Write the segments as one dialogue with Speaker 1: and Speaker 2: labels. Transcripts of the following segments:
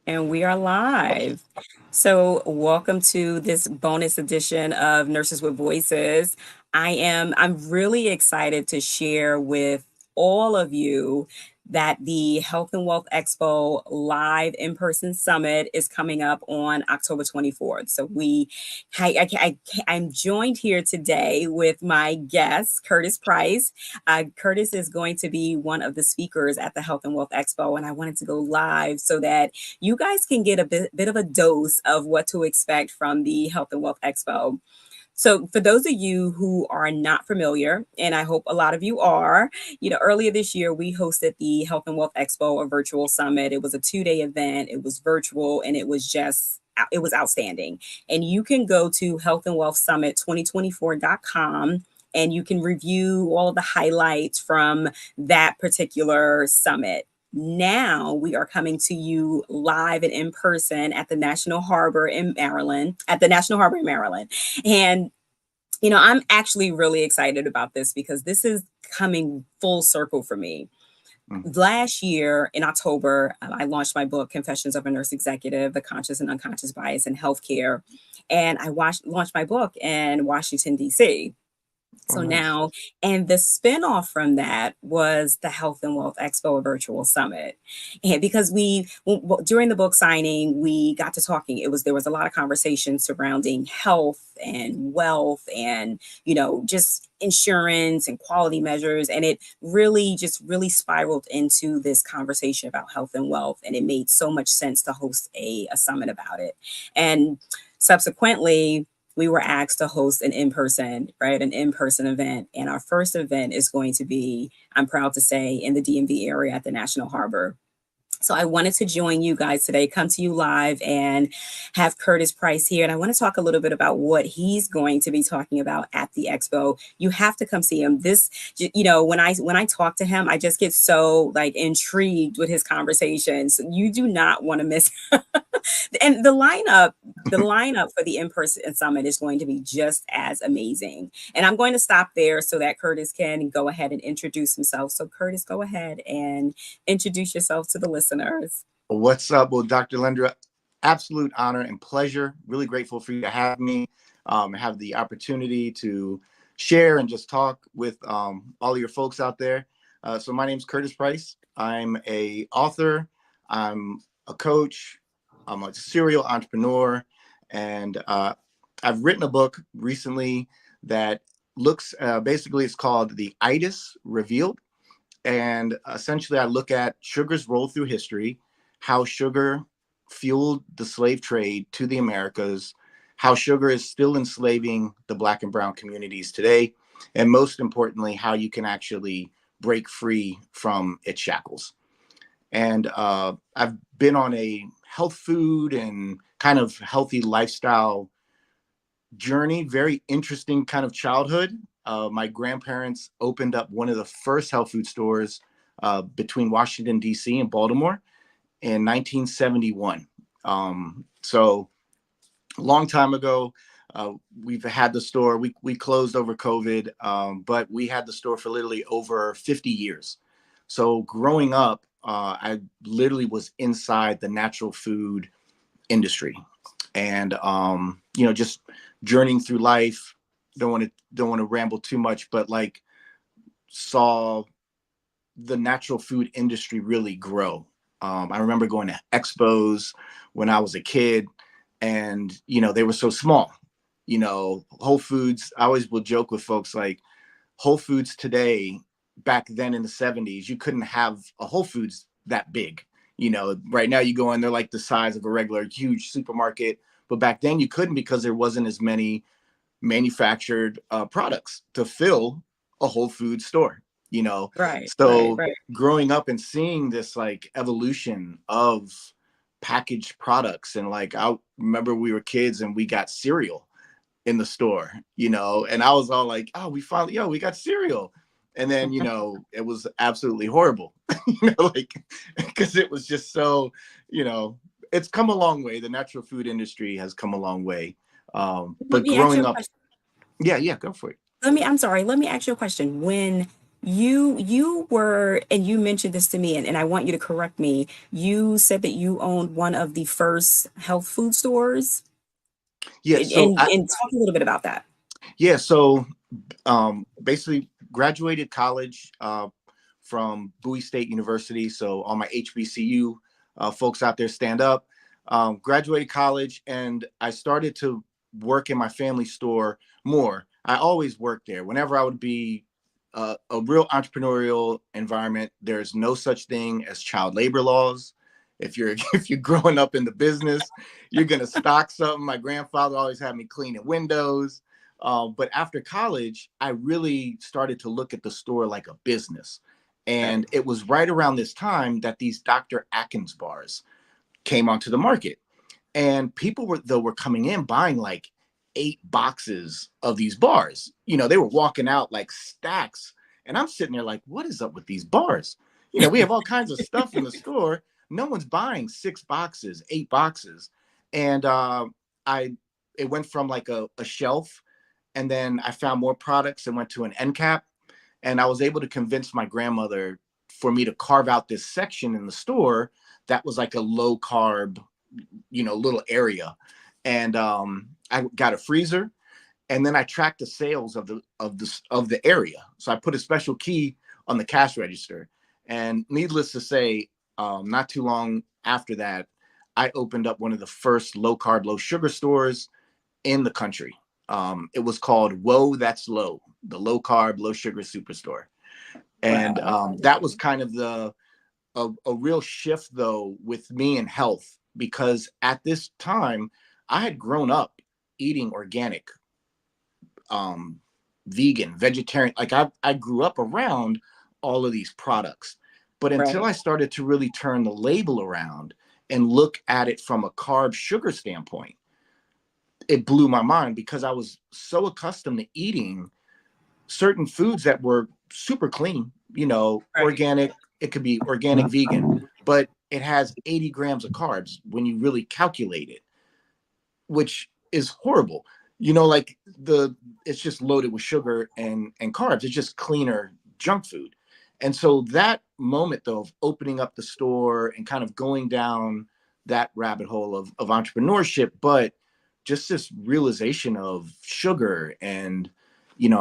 Speaker 1: And we are live. So, welcome to this bonus edition of Nurses with Voices. I'm really excited to share with all of you that the Health and Wealth Expo live in-person summit is coming up on October 24th. So I'm joined here today with my guest, Curtis Price. Curtis is going to be one of the speakers at the Health and Wealth Expo, and I wanted to go live so that you guys can get a bit of a dose of what to expect from the Health and Wealth Expo. So, for those of you who are not familiar, and I hope a lot of you are, earlier this year we hosted the Health and Wealth Expo, a virtual summit. It was a 2-day event, it was virtual, and it was outstanding. And you can go to Health and Wealth Summit 2024.com and you can review all of the highlights from that particular summit. Now we are coming to you live and in person at the National Harbor in Maryland, And I'm actually really excited about this because this is coming full circle for me. Last year in October, I launched my book, Confessions of a Nurse Executive, The Conscious and Unconscious Bias in Healthcare. And I launched my book in Washington, D.C. So now, and the spinoff from that was the Health and Wealth Expo virtual summit. And because during the book signing, we got to talking, there was a lot of conversation surrounding health and wealth and, just insurance and quality measures. And it really spiraled into this conversation about health and wealth. And it made so much sense to host a summit about it. And subsequently, we were asked to host an in-person event. And our first event is going to be, I'm proud to say, in the DMV area at the National Harbor. So I wanted to join you guys today, come to you live and have Curtis Price here. And I want to talk a little bit about what he's going to be talking about at the expo. You have to come see him. When I talk to him, I just get so intrigued with his conversations. You do not want to miss. And the lineup for the in-person summit is going to be just as amazing. And I'm going to stop there so that Curtis can go ahead and introduce himself. So Curtis, go ahead and introduce yourself to the listeners.
Speaker 2: What's up? Well, Dr. Lendra, absolute honor and pleasure. Really grateful for you to have me, have the opportunity to share and just talk with all of your folks out there. So my name's Curtis Price. I'm a author. I'm a coach. I'm a serial entrepreneur. And I've written a book recently that looks, basically it's called The Itis Revealed. And essentially I look at sugar's role through history, how sugar fueled the slave trade to the Americas, how sugar is still enslaving the Black and brown communities today, and most importantly, how you can actually break free from its shackles. And I've been on a health food and kind of healthy lifestyle journey, very interesting kind of childhood. My grandparents opened up one of the first health food stores between Washington, D.C. and Baltimore in 1971. So a long time ago, we've had the store. We closed over COVID, but we had the store for literally over 50 years. So growing up, I literally was inside the natural food industry, and just journeying through life. Don't want to ramble too much, but saw the natural food industry really grow. I remember going to expos when I was a kid, and they were so small. Whole Foods. I always will joke with folks like Whole Foods today. Back then in the 70s, you couldn't have a Whole Foods that big. Right now you go in, they're like the size of a regular huge supermarket. But back then you couldn't because there wasn't as many manufactured products to fill a Whole Foods store.
Speaker 1: Right.
Speaker 2: Growing up and seeing this evolution of packaged products, and I remember we were kids and we got cereal in the store, and I was all like, oh, we got cereal. And then, it was absolutely horrible, because it was just so, it's come a long way. The natural food industry has come a long way.
Speaker 1: Let
Speaker 2: But
Speaker 1: me ask you
Speaker 2: growing
Speaker 1: a
Speaker 2: up,
Speaker 1: question.
Speaker 2: yeah, go for it.
Speaker 1: I'm sorry. Let me ask you a question. When You were, and you mentioned this to me, and I want you to correct me. You said that you owned one of the first health food stores,
Speaker 2: Yeah, so
Speaker 1: and talk a little bit about that.
Speaker 2: yeah, so basically graduated college from Bowie State University. So all my HBCU folks out there, stand up. Graduated college, and I started to work in my family store more. I always worked there. Whenever I would be a real entrepreneurial environment, there's no such thing as child labor laws. If you're if you're growing up in the business, you're gonna stock something. My grandfather always had me cleaning windows. But after college, I really started to look at the store like a business.
Speaker 1: Right.
Speaker 2: And it was right around this time that these Dr. Atkins bars came onto the market. And people were coming in buying like 8 boxes of these bars. They were walking out like stacks. And I'm sitting there like, what is up with these bars? We have all kinds of stuff in the store. No one's buying 6 boxes, 8 boxes. And I it went from like a shelf, and then I found more products and went to an end cap. And I was able to convince my grandmother for me to carve out this section in the store that was like a low carb, little area. And I got a freezer, and then I tracked the sales of the area. So I put a special key on the cash register. And needless to say, not too long after that, I opened up one of the first low carb, low sugar stores in the country. It was called Whoa, That's Low, the low carb, low sugar superstore. And
Speaker 1: Wow.
Speaker 2: that was kind of a real shift though with me in health, because at this time I had grown up eating organic, um, vegan, vegetarian. Like I grew up around all of these products, but until
Speaker 1: Right.
Speaker 2: I started to really turn the label around and look at it from a carb sugar standpoint, it blew my mind, because I was so accustomed to eating certain foods that were super clean,
Speaker 1: Right.
Speaker 2: organic. It could be organic vegan, but it has 80 grams of carbs when you really calculate it, which is horrible. Like it's just loaded with sugar and carbs. It's just cleaner junk food. And so that moment though of opening up the store and kind of going down that rabbit hole of entrepreneurship, but just this realization of sugar and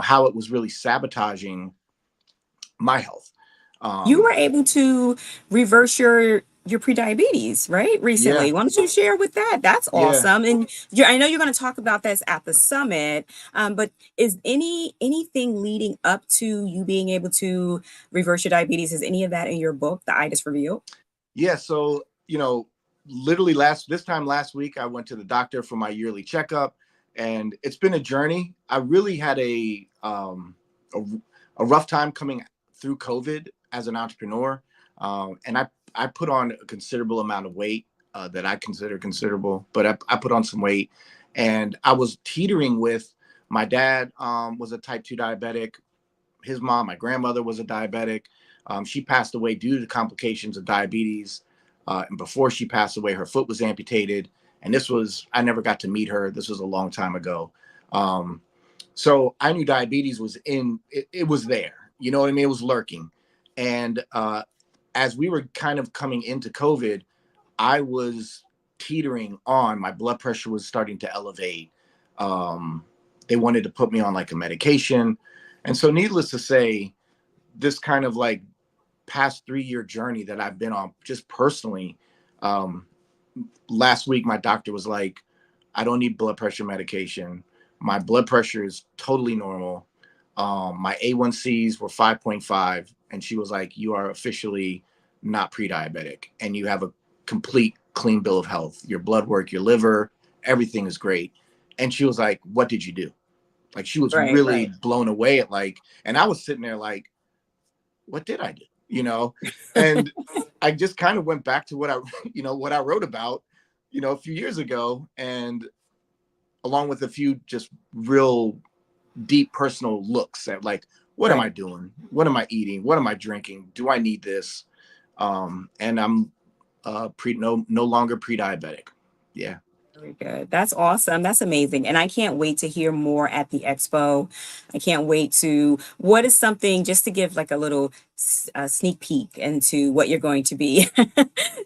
Speaker 2: how it was really sabotaging my health.
Speaker 1: You
Speaker 2: um
Speaker 1: were able to reverse your prediabetes, right?
Speaker 2: yeah,
Speaker 1: Recently. Why don't you share with that? That's
Speaker 2: yeah.
Speaker 1: awesome. And I know you're going to talk about this at the summit, but is anything leading up to you being able to reverse your diabetes? Is any of that in your book, The Itis Revealed?
Speaker 2: Yeah, so literally this time last week, I went to the doctor for my yearly checkup, and it's been a journey. I really had a, a rough time coming through COVID as an entrepreneur, and I put on a considerable amount of weight, that I consider considerable, but I put on some weight, and I was teetering with my dad. Was a type 2 diabetic. His mom, my grandmother, was a diabetic. She passed away due to complications of diabetes. And before she passed away, her foot was amputated. And I never got to meet her. This was a long time ago. Um, so I knew diabetes was it was there. You know what I mean? It was lurking. And as we were kind of coming into COVID, I was teetering on. My blood pressure was starting to elevate. Um, they wanted to put me on like a medication. And so, needless to say, this kind of like past 3-year journey that I've been on just personally, um, last week, my doctor was like, I don't need blood pressure medication. My blood pressure is totally normal. My A1Cs were 5.5. And she was like, you are officially not pre-diabetic, and you have a complete clean bill of health. Your blood work, your liver, everything is great. And she was like, what did you do? Like, she was
Speaker 1: Right,
Speaker 2: really
Speaker 1: right.
Speaker 2: blown away at like, and I was sitting there like, what did I do? And I just kind of went back to what what I wrote about, a few years ago, and along with a few just real deep personal looks at like, what am I
Speaker 1: Right.
Speaker 2: doing? What am I eating? What am I drinking? Do I need this? And I'm no longer pre-diabetic. Yeah.
Speaker 1: Very good. That's awesome. That's amazing. And I can't wait to hear more at the expo. I can't wait to, what is something, just to give like a little sneak peek into what you're going to be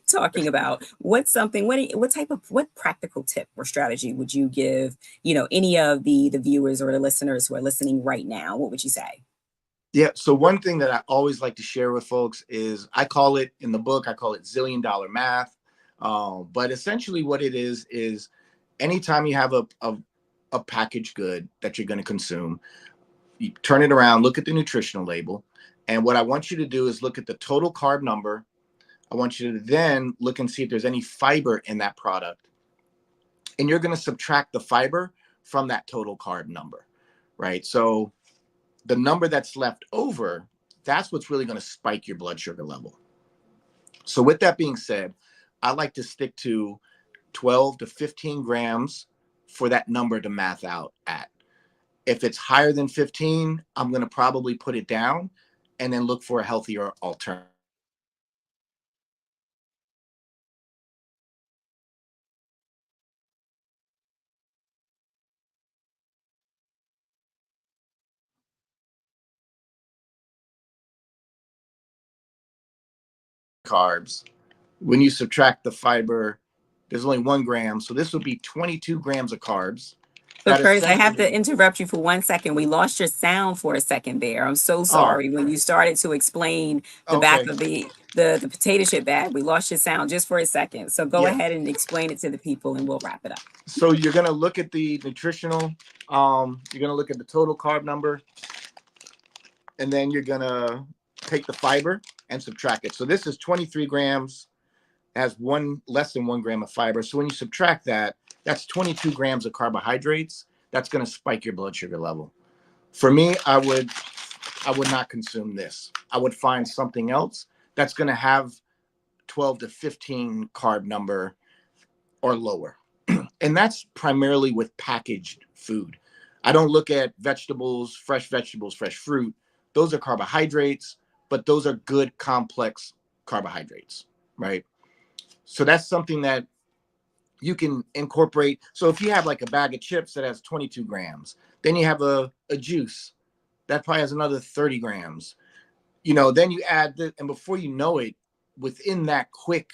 Speaker 1: talking about. What's something, what type of, what practical tip or strategy would you give, any of the viewers or the listeners who are listening right now? What would you say?
Speaker 2: Yeah. So one thing that I always like to share with folks is I call it in the book, I call it $1 zillion math. But essentially what it is anytime you have a packaged good that you're going to consume, you turn it around, look at the nutritional label. And what I want you to do is look at the total carb number. I want you to then look and see if there's any fiber in that product. And you're going to subtract the fiber from that total carb number, right? So the number that's left over, that's what's really going to spike your blood sugar level. So with that being said, I like to stick to 12 to 15 grams for that number to math out at. If it's higher than 15, I'm going to probably put it down and then look for a healthier alternative. Carbs. When you subtract the fiber, there's only 1 gram. So this would be 22 grams of carbs.
Speaker 1: So
Speaker 2: That
Speaker 1: Curtis, I have
Speaker 2: essentially,
Speaker 1: to interrupt you for 1 second. We lost your sound for a second there. I'm so
Speaker 2: oh,
Speaker 1: sorry. When you started to explain the back
Speaker 2: okay.
Speaker 1: of the potato chip bag, we lost your sound just for a second. So go
Speaker 2: Yeah.
Speaker 1: ahead and explain it to the people and we'll wrap it up.
Speaker 2: So you're going to look at the nutritional, you're going to look at the total carb number, and then you're going to take the fiber and subtract it. So this is 23 grams, has less than 1 gram of fiber. So when you subtract that, that's 22 grams of carbohydrates. That's going to spike your blood sugar level. For me, I would not consume this. I would find something else that's going to have 12 to 15 carb number or lower. And that's primarily with packaged food. I don't look at vegetables, fresh fruit. Those are carbohydrates, but those are good complex carbohydrates, right? So that's something that you can incorporate. So if you have like a bag of chips that has 22 grams, then you have a juice that probably has another 30 grams. Then you add and before you know it, within that quick,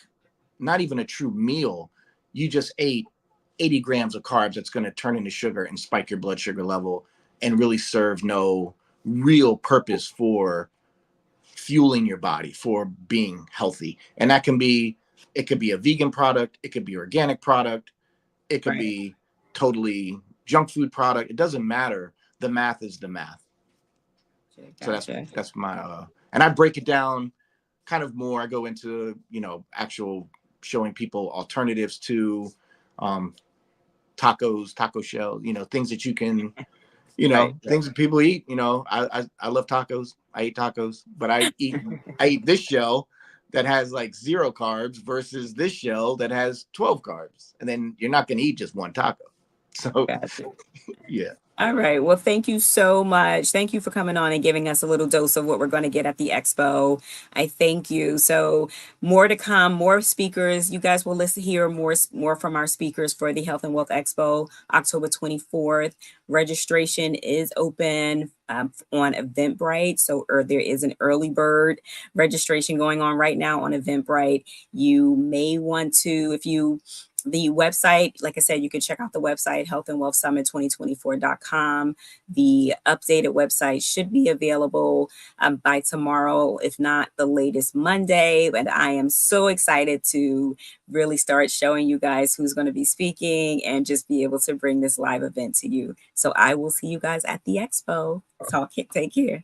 Speaker 2: not even a true meal, you just ate 80 grams of carbs that's going to turn into sugar and spike your blood sugar level and really serve no real purpose for fueling your body, for being healthy. And it could be a vegan product, it could be organic product, it could
Speaker 1: Right.
Speaker 2: be totally junk food product. It doesn't matter. The math is the math. So
Speaker 1: Gotcha.
Speaker 2: that's my and I break it down kind of more. I go into, actual showing people alternatives to tacos, taco shell, things that you can,
Speaker 1: Right.
Speaker 2: things that people eat. I love tacos. I eat tacos, but I eat this shell that has like 0 carbs versus this shell that has 12 carbs. And then you're not going to eat just one taco. So
Speaker 1: Gotcha.
Speaker 2: yeah.
Speaker 1: All right. Well, thank you so much. Thank you for coming on and giving us a little dose of what we're going to get at the expo. I thank you. So more to come, more speakers. You guys will listen hear more from our speakers for the Health and Wealth Expo, October 24th. Registration is open on Eventbrite. So there is an early bird registration going on right now on Eventbrite. You may want to, the website, like I said, you can check out the website, healthandwealthsummit2024.com. The updated website should be available by tomorrow, if not the latest Monday. And I am so excited to really start showing you guys who's going to be speaking and just be able to bring this live event to you. So I will see you guys at the expo. Take care.